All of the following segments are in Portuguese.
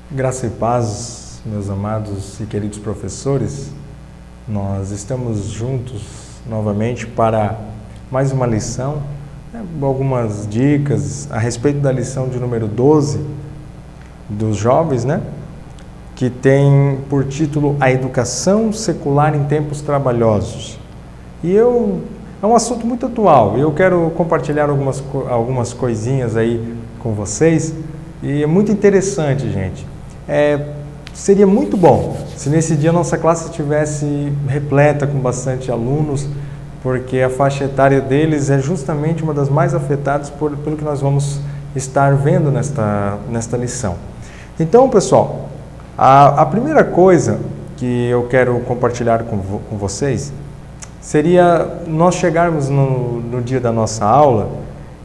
Graça e paz, meus amados e queridos professores. Nós estamos juntos novamente para mais uma lição, algumas dicas a respeito da lição de número 12 dos jovens, que tem por título A Educação Secular em Tempos Trabalhosos. É um assunto muito atual e eu quero compartilhar algumas coisinhas aí com vocês. E é muito interessante, gente. Seria muito bom se nesse dia a nossa classe estivesse repleta com bastante alunos, porque a faixa etária deles é justamente uma das mais afetadas pelo que nós vamos estar vendo nesta lição. Então, pessoal, a primeira coisa que eu quero compartilhar com vocês seria nós chegarmos no dia da nossa aula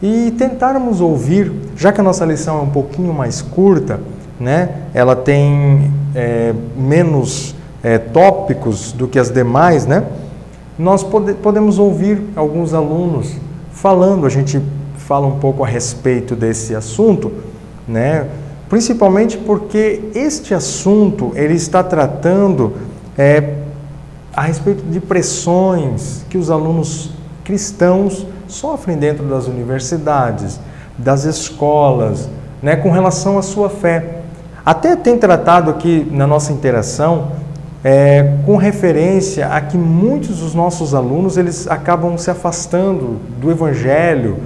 e tentarmos ouvir, já que a nossa lição é um pouquinho mais curta, ela tem menos tópicos do que as demais, nós podemos ouvir alguns alunos falando, a gente fala um pouco a respeito desse assunto, principalmente porque este assunto ele está tratando a respeito de pressões que os alunos cristãos sofrem dentro das universidades, das escolas, com relação à sua fé. Até tem tratado aqui na nossa interação com referência a que muitos dos nossos alunos eles acabam se afastando do Evangelho,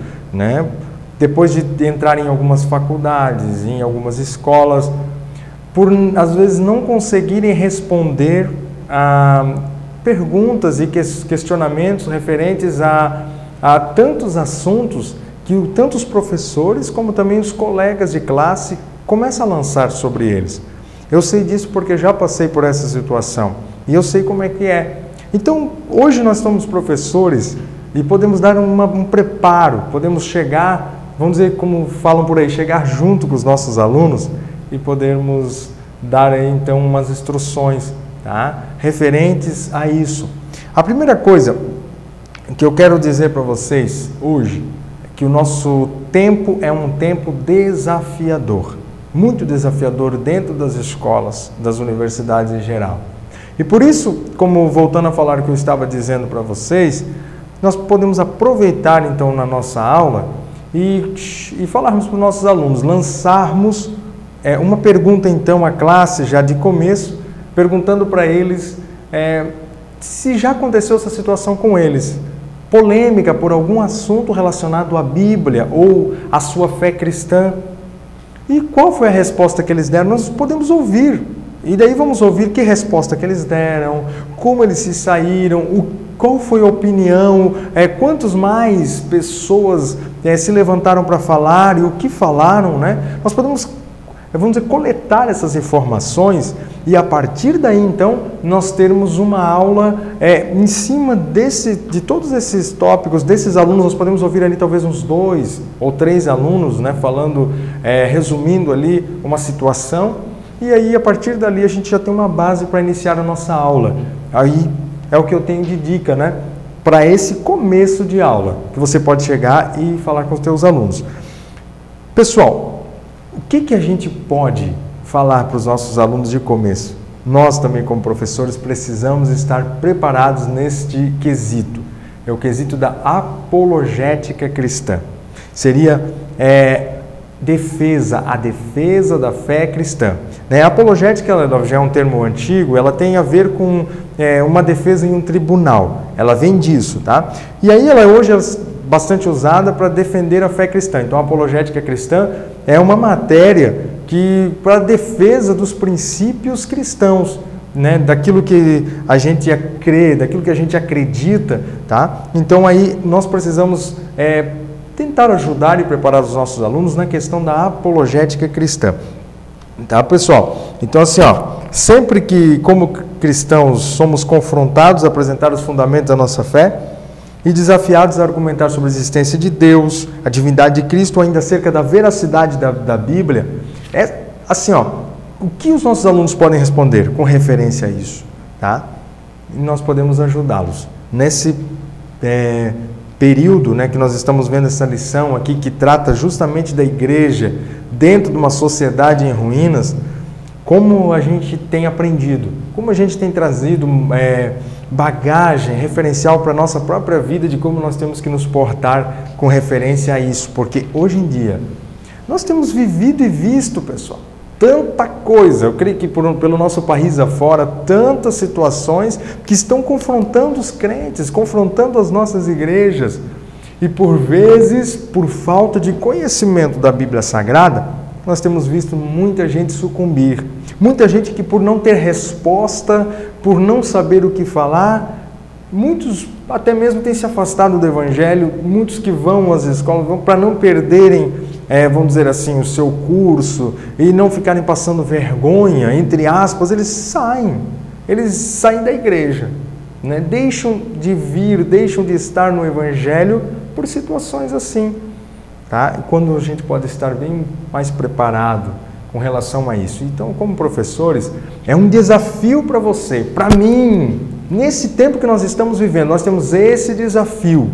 depois de entrar em algumas faculdades, em algumas escolas, por às vezes não conseguirem responder a perguntas e questionamentos referentes a tantos assuntos que tanto os professores como também os colegas de classe começam a lançar sobre eles. Eu sei disso porque já passei por essa situação e eu sei como é que é. Então, hoje nós somos professores e podemos dar um preparo, podemos chegar, vamos dizer como falam por aí, chegar junto com os nossos alunos e podermos dar aí, então umas instruções, referentes a isso. A primeira coisa que eu quero dizer para vocês hoje é que o nosso tempo é um tempo desafiador, muito desafiador dentro das escolas, das universidades em geral. E por isso, como voltando a falar o que eu estava dizendo para vocês, nós podemos aproveitar então na nossa aula e falarmos para os nossos alunos, lançarmos uma pergunta então à classe já de começo, perguntando para eles se já aconteceu essa situação com eles, polêmica por algum assunto relacionado à Bíblia ou à sua fé cristã. E qual foi a resposta que eles deram? Nós podemos ouvir. E daí vamos ouvir que resposta que eles deram, como eles se saíram, qual foi a opinião, quantas mais pessoas se levantaram para falar e o que falaram, Nós podemos, vamos dizer, coletar essas informações e a partir daí, então, nós termos uma aula em cima de todos esses tópicos, desses alunos. Nós podemos ouvir ali talvez uns 2 ou 3 alunos, falando, resumindo ali uma situação. E aí, a partir dali, a gente já tem uma base para iniciar a nossa aula. Aí é o que eu tenho de dica, para esse começo de aula, que você pode chegar e falar com os teus alunos. Pessoal, o que a gente pode falar para os nossos alunos de começo? Nós também, como professores, precisamos estar preparados neste quesito. É o quesito da apologética cristã. Seria a defesa da fé cristã. A apologética ela já é um termo antigo, ela tem a ver com uma defesa em um tribunal. Ela vem disso, E aí ela hoje é bastante usada para defender a fé cristã. Então a apologética cristã é uma matéria para a defesa dos princípios cristãos, daquilo que a gente crê, daquilo que a gente acredita, Então aí nós precisamos tentar ajudar e preparar os nossos alunos na questão da apologética cristã, pessoal? Então assim, sempre que como cristãos somos confrontados a apresentar os fundamentos da nossa fé e desafiados a argumentar sobre a existência de Deus, a divindade de Cristo, ou ainda acerca da veracidade da Bíblia, o que os nossos alunos podem responder com referência a isso, E nós podemos ajudá-los nesse período, que nós estamos vendo essa lição aqui, que trata justamente da igreja dentro de uma sociedade em ruínas. como a gente tem aprendido, como a gente tem trazido bagagem, referencial para a nossa própria vida de como nós temos que nos portar com referência a isso. Porque hoje em dia, nós temos vivido e visto, pessoal, tanta coisa, eu creio que pelo nosso país afora, tantas situações que estão confrontando os crentes, confrontando as nossas igrejas. E por vezes, por falta de conhecimento da Bíblia Sagrada, nós temos visto muita gente sucumbir. Muita gente que por não ter resposta, por não saber o que falar, muitos até mesmo têm se afastado do Evangelho, muitos que vão às escolas, vão para não perderem, vamos dizer assim, o seu curso e não ficarem passando vergonha, entre aspas, eles saem da igreja, né? Deixam de vir, deixam de estar no Evangelho por situações assim. Tá? E quando a gente pode estar bem mais preparado com relação a isso. Então, como professores, é um desafio para você, para mim, nesse tempo que nós estamos vivendo, nós temos esse desafio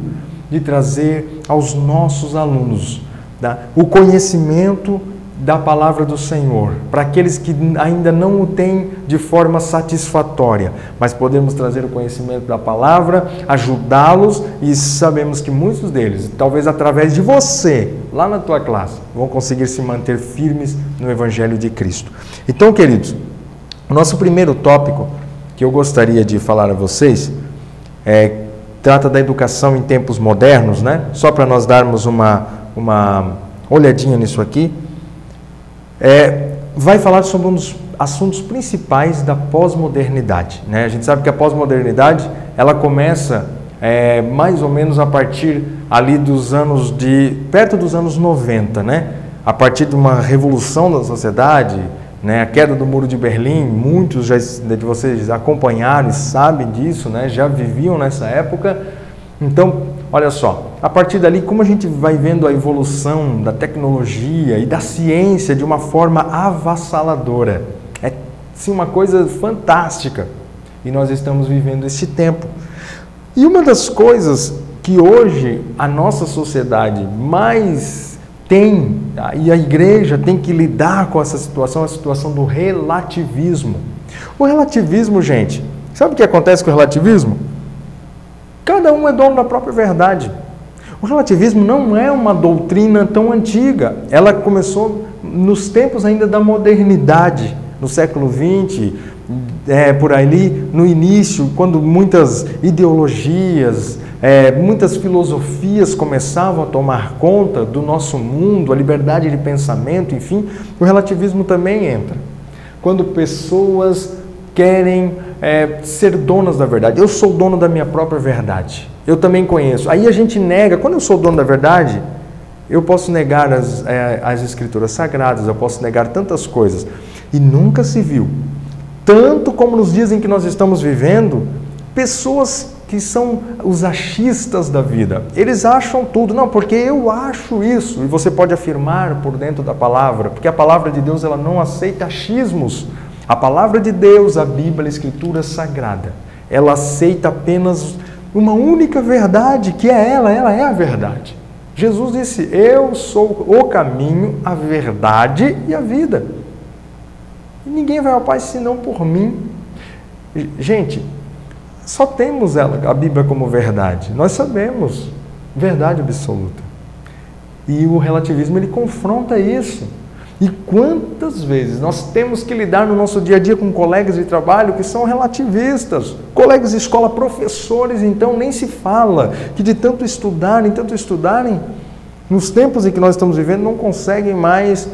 de trazer aos nossos alunos, tá, o conhecimento da palavra do Senhor, para aqueles que ainda não o têm de forma satisfatória, mas podemos trazer o conhecimento da palavra, ajudá-los, e sabemos que muitos deles, talvez através de você, lá na tua classe, vão conseguir se manter firmes no Evangelho de Cristo. Então, queridos, o nosso primeiro tópico que eu gostaria de falar a vocês trata da educação em tempos modernos, né? Só para nós darmos uma olhadinha nisso aqui. Vai falar sobre um dos assuntos principais da pós-modernidade, né? A gente sabe que a pós-modernidade ela começa mais ou menos a partir ali perto dos anos 90, né? A partir de uma revolução da sociedade, né? A queda do Muro de Berlim, muitos de vocês acompanharam e sabem disso, né? Já viviam nessa época. Então, olha só, a partir dali, como a gente vai vendo a evolução da tecnologia e da ciência de uma forma avassaladora. É sim uma coisa fantástica. E nós estamos vivendo esse tempo. E uma das coisas que hoje a nossa sociedade mais tem, e a igreja tem que lidar com essa situação, a situação do relativismo. O relativismo, gente, sabe o que acontece com o relativismo? Cada um é dono da própria verdade. O relativismo não é uma doutrina tão antiga. Ela começou nos tempos ainda da modernidade, no século XX, por ali, no início, quando muitas ideologias, muitas filosofias começavam a tomar conta do nosso mundo, a liberdade de pensamento, enfim, o relativismo também entra. Quando pessoas querem ser donas da verdade. Eu sou dono da minha própria verdade. Eu também conheço. Aí a gente nega. Quando eu sou dono da verdade, eu posso negar as escrituras sagradas, eu posso negar tantas coisas. E nunca se viu, tanto como nos dias em que nós estamos vivendo, pessoas que são os achistas da vida. Eles acham tudo. Não, porque eu acho isso. E você pode afirmar por dentro da palavra, porque a palavra de Deus ela não aceita achismos. A palavra de Deus, a Bíblia, a Escritura Sagrada, ela aceita apenas uma única verdade, que ela é a verdade. Jesus disse, eu sou o caminho, a verdade e a vida. E ninguém vai ao Pai senão por mim. Gente, só temos a Bíblia como verdade. Nós sabemos, verdade absoluta. E o relativismo, ele confronta isso. E quantas vezes nós temos que lidar no nosso dia a dia com colegas de trabalho que são relativistas, colegas de escola, professores, então nem se fala, que de tanto estudarem, nos tempos em que nós estamos vivendo, não conseguem mais,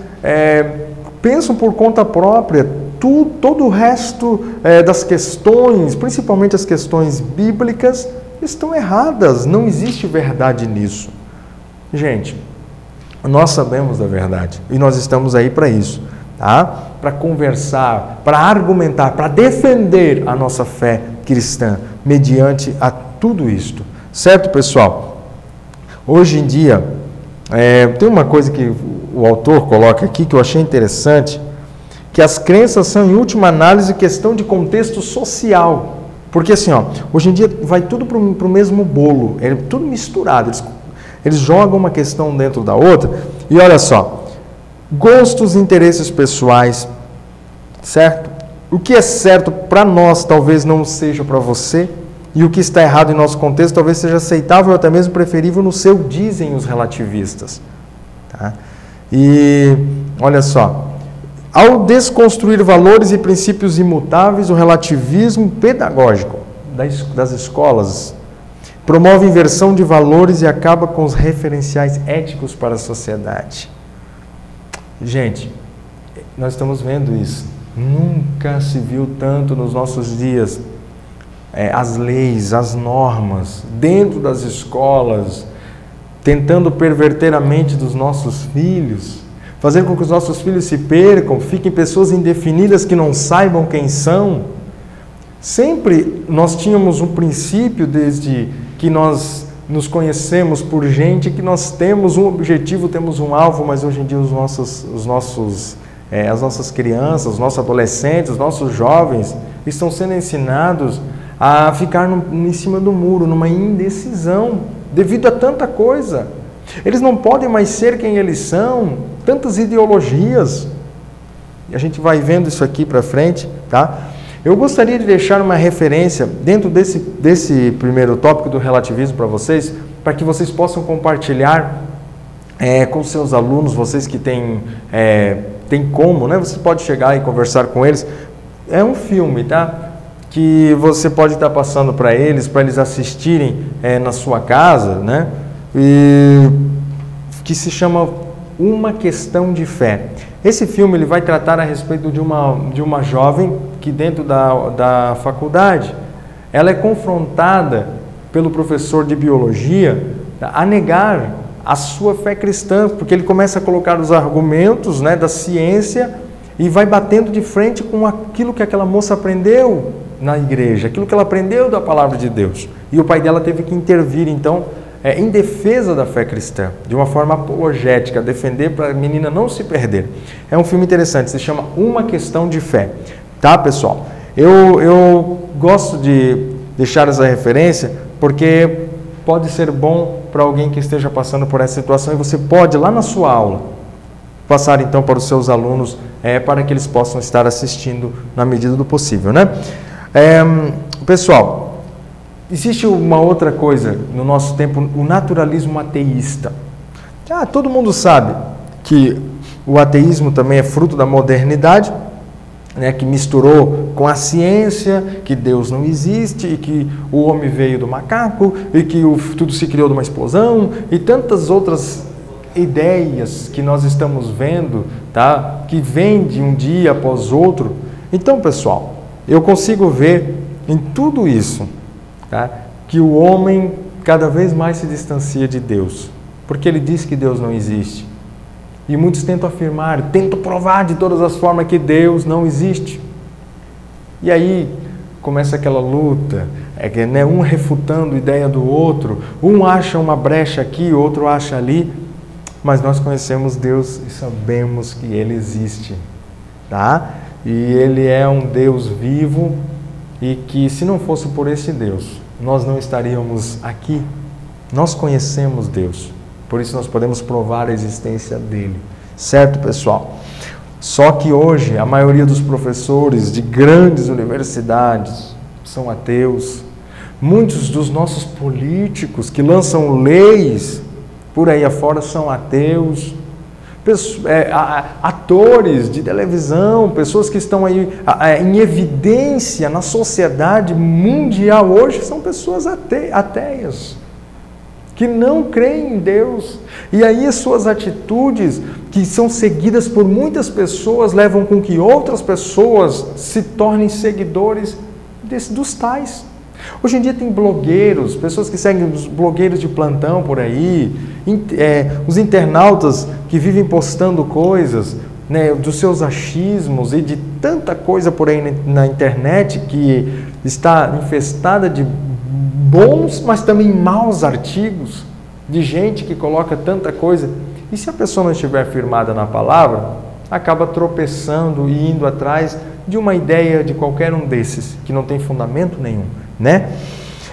pensam por conta própria, todo o resto das questões, principalmente as questões bíblicas, estão erradas, não existe verdade nisso. Gente, nós sabemos da verdade e nós estamos aí para isso, tá? Para conversar, para argumentar, para defender a nossa fé cristã mediante a tudo isto, certo, pessoal? Hoje em dia, tem uma coisa que o autor coloca aqui que eu achei interessante, que as crenças são, em última análise, questão de contexto social, porque assim, hoje em dia vai tudo para o mesmo bolo, é tudo misturado, eles jogam uma questão dentro da outra. E olha só, gostos e interesses pessoais, certo? O que é certo para nós talvez não seja para você, e o que está errado em nosso contexto talvez seja aceitável ou até mesmo preferível no seu, dizem os relativistas. Tá? E olha só, ao desconstruir valores e princípios imutáveis, o relativismo pedagógico das escolas promove inversão de valores e acaba com os referenciais éticos para a sociedade. Gente, nós estamos vendo isso. Nunca se viu tanto nos nossos dias as leis, as normas, dentro das escolas, tentando perverter a mente dos nossos filhos, fazer com que os nossos filhos se percam, fiquem pessoas indefinidas que não saibam quem são. Sempre nós tínhamos um princípio desde que nós nos conhecemos por gente, que nós temos um objetivo, temos um alvo, mas hoje em dia as nossas crianças, os nossos adolescentes, os nossos jovens estão sendo ensinados a ficar em cima do muro, numa indecisão, devido a tanta coisa. Eles não podem mais ser quem eles são, tantas ideologias. E a gente vai vendo isso aqui para frente, tá? Eu gostaria de deixar uma referência dentro desse primeiro tópico do relativismo para vocês, para que vocês possam compartilhar com seus alunos, vocês que têm como, né? Você pode chegar e conversar com eles. É um filme, tá? Que você pode estar passando para eles assistirem na sua casa, né? E que se chama Uma Questão de Fé. Esse filme ele vai tratar a respeito de uma jovem que dentro da faculdade, ela é confrontada pelo professor de biologia a negar a sua fé cristã, porque ele começa a colocar os argumentos, né, da ciência e vai batendo de frente com aquilo que aquela moça aprendeu na igreja, aquilo que ela aprendeu da palavra de Deus. E o pai dela teve que intervir, então, em defesa da fé cristã, de uma forma apologética, defender para a menina não se perder. É um filme interessante, se chama Uma Questão de Fé. Tá, pessoal? Eu gosto de deixar essa referência porque pode ser bom para alguém que esteja passando por essa situação e você pode, lá na sua aula, passar então para os seus alunos, para que eles possam estar assistindo na medida do possível, né? Pessoal, existe uma outra coisa no nosso tempo, o naturalismo ateísta. Todo mundo sabe que o ateísmo também é fruto da modernidade, né, que misturou com a ciência, que Deus não existe, e que o homem veio do macaco, e que tudo se criou de uma explosão, e tantas outras ideias que nós estamos vendo, tá, que vêm de um dia após outro. Então, pessoal, eu consigo ver em tudo isso, tá, que o homem cada vez mais se distancia de Deus, porque ele diz que Deus não existe. E muitos tentam afirmar, tentam provar de todas as formas que Deus não existe. E aí começa aquela luta, né, um refutando a ideia do outro, um acha uma brecha aqui, outro acha ali, mas nós conhecemos Deus e sabemos que Ele existe, tá? E Ele é um Deus vivo e que se não fosse por esse Deus, nós não estaríamos aqui. Nós conhecemos Deus. Por isso nós podemos provar a existência dele. Certo, pessoal? Só que hoje a maioria dos professores de grandes universidades são ateus. Muitos dos nossos políticos que lançam leis por aí afora são ateus. Atores de televisão, pessoas que estão aí em evidência na sociedade mundial hoje são pessoas ateias, que não creem em Deus. E aí as suas atitudes, que são seguidas por muitas pessoas, levam com que outras pessoas se tornem seguidores dos tais. Hoje em dia tem blogueiros, pessoas que seguem os blogueiros de plantão por aí, os internautas que vivem postando coisas, né, dos seus achismos e de tanta coisa por aí na internet que está infestada de bons, mas também maus artigos, de gente que coloca tanta coisa. E se a pessoa não estiver firmada na palavra, acaba tropeçando e indo atrás de uma ideia de qualquer um desses, que não tem fundamento nenhum, né?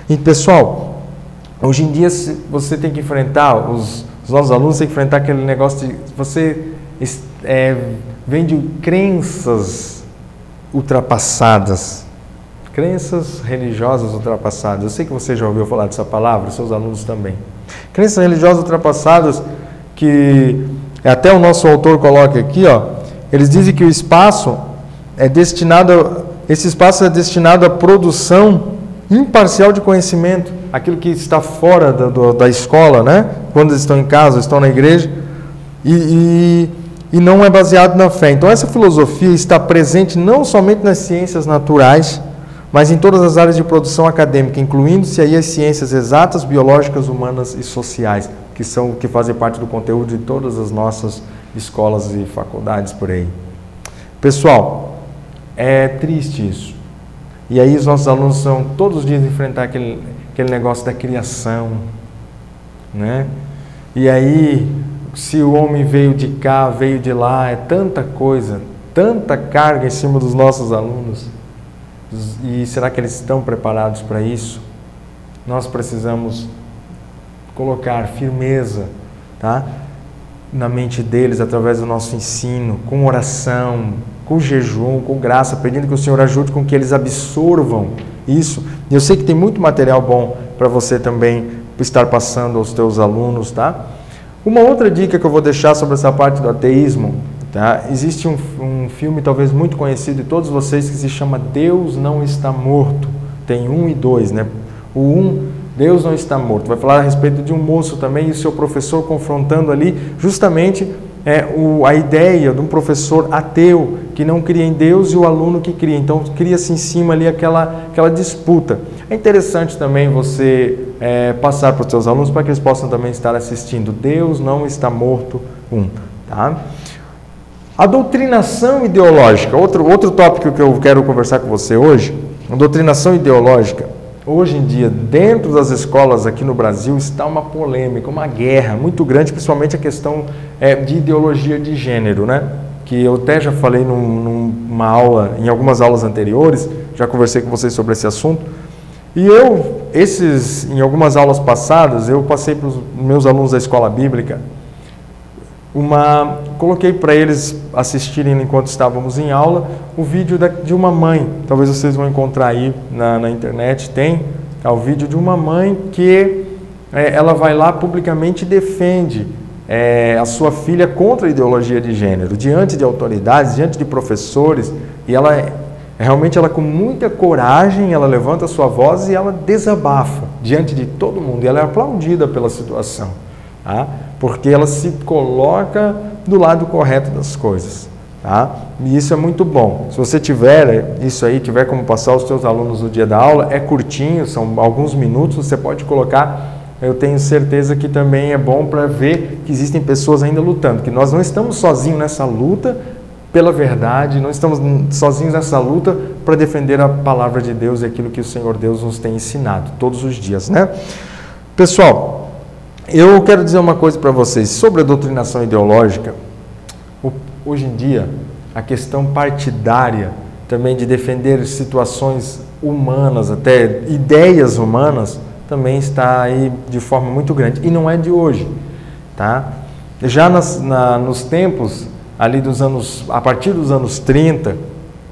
E pessoal, hoje em dia você tem que enfrentar, os nossos alunos têm que enfrentar aquele negócio de você vem de crenças ultrapassadas. Crenças religiosas ultrapassadas. Eu sei que você já ouviu falar dessa palavra, seus alunos também. Crenças religiosas ultrapassadas que até o nosso autor coloca aqui, ó, eles dizem que o espaço é destinado, esse espaço é destinado à produção imparcial de conhecimento, aquilo que está fora da escola, né? Quando eles estão em casa, estão na igreja, e não é baseado na fé. Então essa filosofia está presente não somente nas ciências naturais, mas em todas as áreas de produção acadêmica, incluindo-se aí as ciências exatas, biológicas, humanas e sociais, que fazem parte do conteúdo de todas as nossas escolas e faculdades por aí. Pessoal, é triste isso. E aí os nossos alunos são todos os dias enfrentar aquele negócio da criação, né? E aí, se o homem veio de cá, veio de lá, é tanta coisa, tanta carga em cima dos nossos alunos. E será que eles estão preparados para isso? Nós precisamos colocar firmeza, tá? Na mente deles, através do nosso ensino, com oração, com jejum, com graça, pedindo que o Senhor ajude com que eles absorvam isso. E eu sei que tem muito material bom para você também estar passando aos teus alunos, tá? Uma outra dica que eu vou deixar sobre essa parte do ateísmo, tá? Existe um filme talvez muito conhecido de todos vocês que se chama Deus Não Está Morto. Tem 1 e 2, né? O 1, Deus não está morto. Vai falar a respeito de um moço também e o seu professor confrontando ali justamente a ideia de um professor ateu que não cria em Deus e o aluno que cria. Então cria-se em cima ali aquela disputa. É interessante também você passar para os seus alunos para que eles possam também estar assistindo. Deus não está morto, tá? A doutrinação ideológica, outro tópico que eu quero conversar com você hoje, a doutrinação ideológica. Hoje em dia, dentro das escolas aqui no Brasil, está uma polêmica, uma guerra muito grande, principalmente a questão de ideologia de gênero, né? Que eu até já falei numa aula, em algumas aulas anteriores, já conversei com vocês sobre esse assunto. E em algumas aulas passadas, eu passei para os meus alunos da escola bíblica, coloquei para eles assistirem enquanto estávamos em aula o vídeo de uma mãe, talvez vocês vão encontrar aí na internet, tem o vídeo de uma mãe que ela vai lá publicamente e defende a sua filha contra a ideologia de gênero, diante de autoridades, diante de professores, e realmente ela com muita coragem, ela levanta a sua voz e ela desabafa diante de todo mundo, e ela é aplaudida pela situação, tá? Porque ela se coloca do lado correto das coisas, tá? E isso é muito bom. Se você tiver isso aí, tiver como passar aos seus alunos no dia da aula, é curtinho, são alguns minutos, você pode colocar. Eu tenho certeza que também é bom para ver que existem pessoas ainda lutando, que nós não estamos sozinhos nessa luta pela verdade, não estamos sozinhos nessa luta para defender a palavra de Deus e aquilo que o Senhor Deus nos tem ensinado todos os dias, né? Pessoal, eu quero dizer uma coisa para vocês sobre a doutrinação ideológica. Hoje em dia, a questão partidária, também de defender situações humanas, até ideias humanas, também está aí de forma muito grande. E não é de hoje, tá? Já nos tempos ali a partir dos anos 30,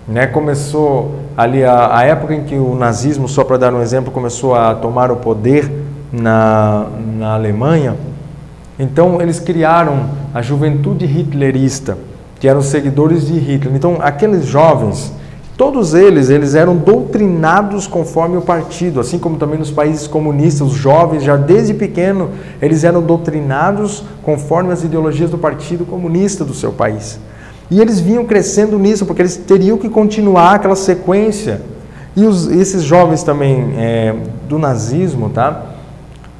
né, começou ali a época em que o nazismo, só para dar um exemplo, começou a tomar o poder na Alemanha. Então eles criaram a juventude hitlerista, que eram seguidores de Hitler. Então aqueles jovens, todos eles eram doutrinados conforme o partido, assim como também nos países comunistas, os jovens já desde pequeno, eles eram doutrinados conforme as ideologias do partido comunista do seu país. E eles vinham crescendo nisso, porque eles teriam que continuar aquela sequência. E esses jovens também do nazismo, tá?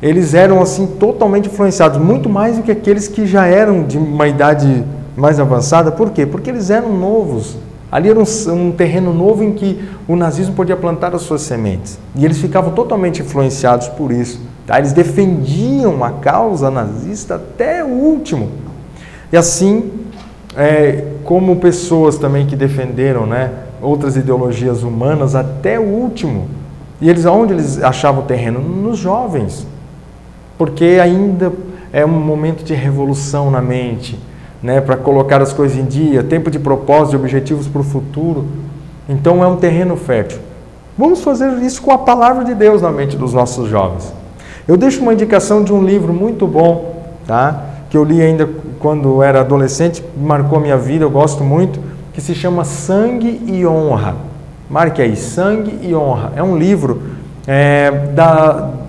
Eles eram assim totalmente influenciados, muito mais do que aqueles que já eram de uma idade mais avançada. Por quê? Porque eles eram novos. Ali era um terreno novo em que o nazismo podia plantar as suas sementes. E eles ficavam totalmente influenciados por isso, tá? Eles defendiam a causa nazista até o último. E assim, como pessoas também que defenderam, né, outras ideologias humanas até o último. E onde eles achavam terreno? Nos jovens. Porque ainda é um momento de revolução na mente, né, para colocar as coisas em dia, tempo de propósito e objetivos para o futuro. Então é um terreno fértil. Vamos fazer isso com a palavra de Deus na mente dos nossos jovens. Eu deixo uma indicação de um livro muito bom, tá? Que eu li ainda quando era adolescente, marcou a minha vida, eu gosto muito, que se chama Sangue e Honra. Marque aí, Sangue e Honra. É um livro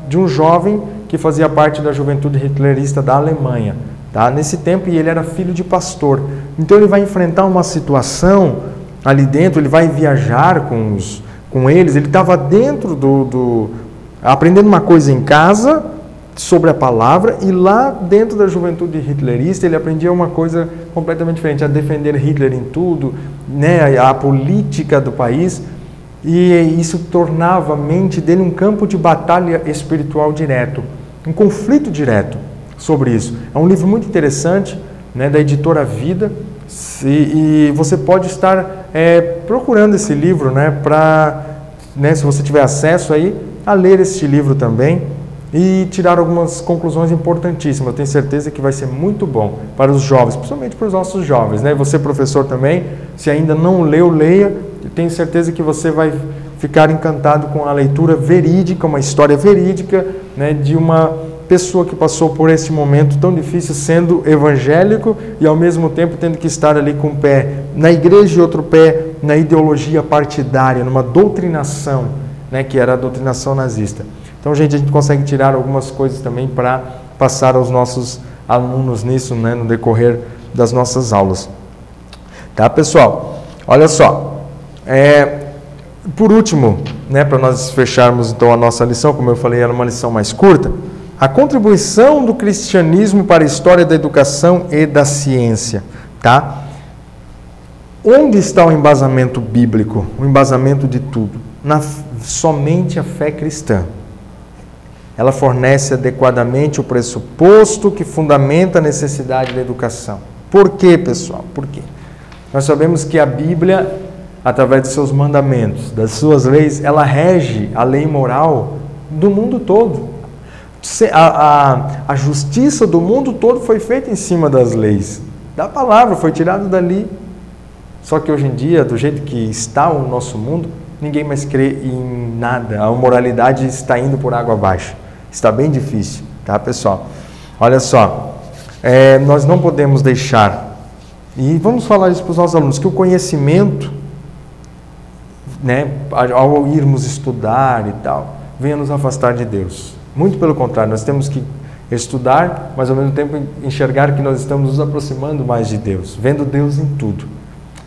de um jovem que fazia parte da juventude hitlerista da Alemanha, tá? Nesse tempo, e ele era filho de pastor. Então ele vai enfrentar uma situação ali dentro, ele vai viajar com eles, ele estava dentro aprendendo uma coisa em casa sobre a palavra, e lá dentro da juventude hitlerista ele aprendia uma coisa completamente diferente, a defender Hitler em tudo, né, a política do país, e isso tornava a mente dele um campo de batalha espiritual direto, um conflito direto sobre isso. É um livro muito interessante, né, da editora Vida, e você pode estar procurando esse livro, né, se você tiver acesso aí, a ler este livro também e tirar algumas conclusões importantíssimas. Eu tenho certeza que vai ser muito bom para os jovens, principalmente para os nossos jovens, né? Você, professor, também, se ainda não leu, leia. Eu tenho certeza que você vai ficar encantado com a leitura verídica, uma história verídica, né, de uma pessoa que passou por esse momento tão difícil, sendo evangélico e ao mesmo tempo tendo que estar ali com um pé na igreja e outro pé na ideologia partidária, numa doutrinação, né, que era a doutrinação nazista. Então, gente, a gente consegue tirar algumas coisas também para passar aos nossos alunos nisso, né, no decorrer das nossas aulas. Tá, pessoal? Olha só. Por último, né, para nós fecharmos então a nossa lição, como eu falei, era uma lição mais curta, a contribuição do cristianismo para a história da educação e da ciência, tá? Onde está o embasamento bíblico, o embasamento de tudo? Somente a fé cristã. Ela fornece adequadamente o pressuposto que fundamenta a necessidade da educação. Por quê, pessoal? Por quê? Nós sabemos que a Bíblia, através de seus mandamentos, das suas leis, ela rege a lei moral do mundo todo. A justiça do mundo todo foi feita em cima das leis. Da palavra, foi tirado dali. Só que hoje em dia, do jeito que está o nosso mundo, ninguém mais crê em nada. A moralidade está indo por água abaixo. Está bem difícil, tá, pessoal? Olha só, nós não podemos deixar, e vamos falar isso para os nossos alunos, que o conhecimento, né, ao irmos estudar e tal, venha nos afastar de Deus. Muito pelo contrário, nós temos que estudar, mas ao mesmo tempo enxergar que nós estamos nos aproximando mais de Deus, vendo Deus em tudo.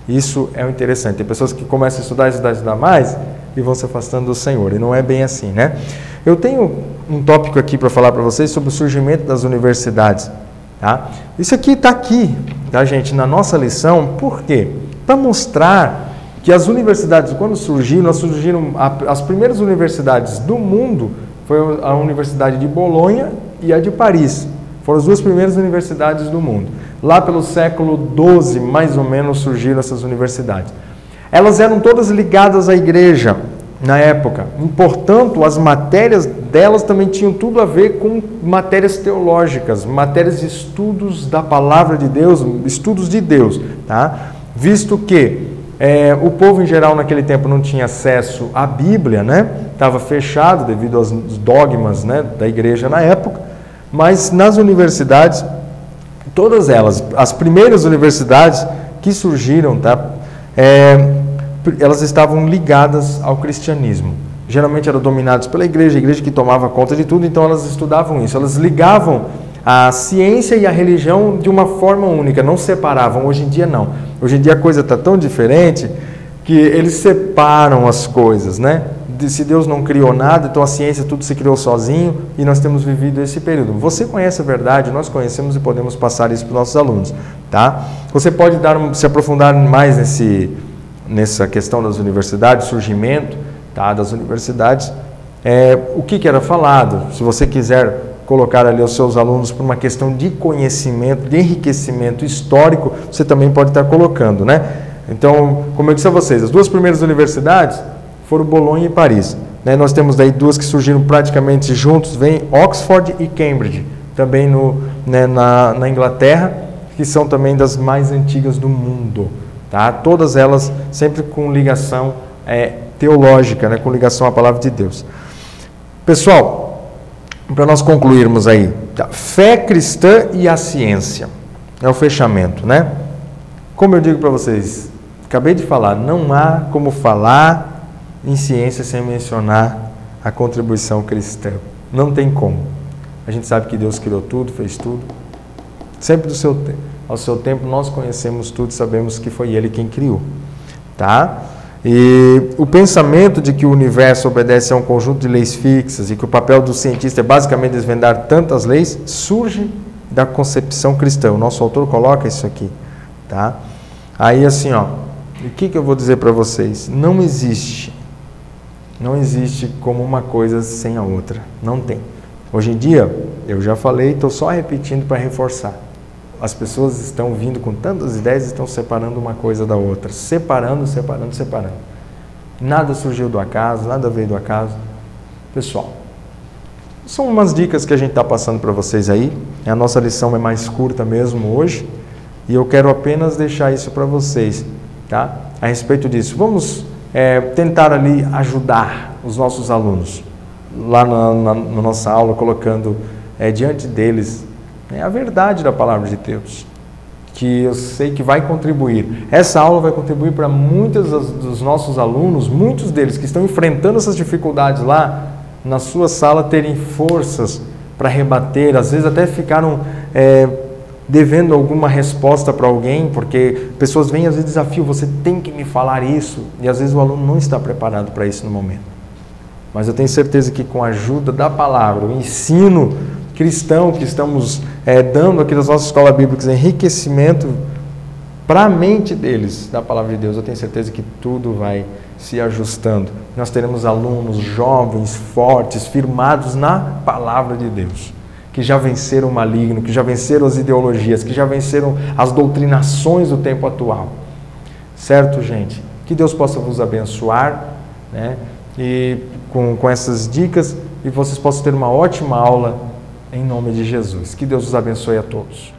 Isso é o interessante. Tem pessoas que começam a estudar mais e vão se afastando do Senhor, e não é bem assim, né? Eu tenho um tópico aqui para falar para vocês sobre o surgimento das universidades, tá? Isso aqui está aqui, tá, gente, na nossa lição. Por quê? Para mostrar que as universidades, quando surgiram, as primeiras universidades do mundo, foi a Universidade de Bolonha e a de Paris. Foram as duas primeiras universidades do mundo. Lá pelo século XII, mais ou menos, surgiram essas universidades. Elas eram todas ligadas à igreja na época. E, portanto, as matérias delas também tinham tudo a ver com matérias teológicas, matérias de estudos da palavra de Deus, estudos de Deus, tá? Visto que o povo em geral naquele tempo não tinha acesso à Bíblia, né? Estava fechado devido aos dogmas, né, da igreja na época, mas nas universidades, todas elas, as primeiras universidades que surgiram, tá? Elas estavam ligadas ao cristianismo. Geralmente eram dominadas pela igreja, a igreja que tomava conta de tudo, então elas estudavam isso. Elas ligavam a ciência e a religião de uma forma única, não separavam. Hoje em dia não. Hoje em dia a coisa está tão diferente que eles separam as coisas, né? Se Deus não criou nada, então a ciência tudo se criou sozinho, e nós temos vivido esse período. Você conhece a verdade, nós conhecemos e podemos passar isso para os nossos alunos, tá? Você pode se aprofundar mais nessa questão das universidades, surgimento, tá, das universidades, o que era falado. Se você quiser colocar ali os seus alunos por uma questão de conhecimento, de enriquecimento histórico, você também pode estar colocando, né? Então, como eu disse a vocês, as duas primeiras universidades foram Bolonha e Paris, né? Nós temos daí duas que surgiram praticamente juntos, vem Oxford e Cambridge, também na Inglaterra, que são também das mais antigas do mundo, tá? Todas elas sempre com ligação teológica, né? Com ligação à palavra de Deus. Pessoal, para nós concluirmos aí, tá? Fé cristã e a ciência. É o fechamento, né? Como eu digo para vocês, acabei de falar, não há como falar em ciência sem mencionar a contribuição cristã. Não tem como. A gente sabe que Deus criou tudo, fez tudo. Sempre ao seu tempo nós conhecemos tudo, sabemos que foi Ele quem criou, tá? E o pensamento de que o universo obedece a um conjunto de leis fixas e que o papel do cientista é basicamente desvendar tantas leis, surge da concepção cristã. O nosso autor coloca isso aqui, tá? Aí assim, ó, o que eu vou dizer para vocês? Não existe como uma coisa sem a outra, não tem. Hoje em dia, eu já falei, estou só repetindo para reforçar. As pessoas estão vindo com tantas ideias e estão separando uma coisa da outra, separando. Nada surgiu do acaso, nada veio do acaso. Pessoal, são umas dicas que a gente está passando para vocês aí. A nossa lição é mais curta mesmo hoje e eu quero apenas deixar isso para vocês, tá? A respeito disso, vamos tentar ali ajudar os nossos alunos lá na nossa aula, colocando diante deles a verdade da palavra de Deus, que eu sei que vai contribuir. Essa aula vai contribuir para muitos dos nossos alunos, muitos deles que estão enfrentando essas dificuldades lá na sua sala, terem forças para rebater, às vezes até ficaram devendo alguma resposta para alguém, porque pessoas vêm às vezes desafio, você tem que me falar isso, e às vezes o aluno não está preparado para isso no momento. Mas eu tenho certeza que com a ajuda da palavra, o ensino cristão que estamos dando aqui nas nossas escolas bíblicas, enriquecimento para a mente deles da palavra de Deus, eu tenho certeza que tudo vai se ajustando. Nós teremos alunos jovens, fortes, firmados na palavra de Deus, que já venceram o maligno, que já venceram as ideologias, que já venceram as doutrinações do tempo atual. Certo, gente? Que Deus possa vos abençoar, né? E com essas dicas, e vocês possam ter uma ótima aula em nome de Jesus. Que Deus os abençoe a todos.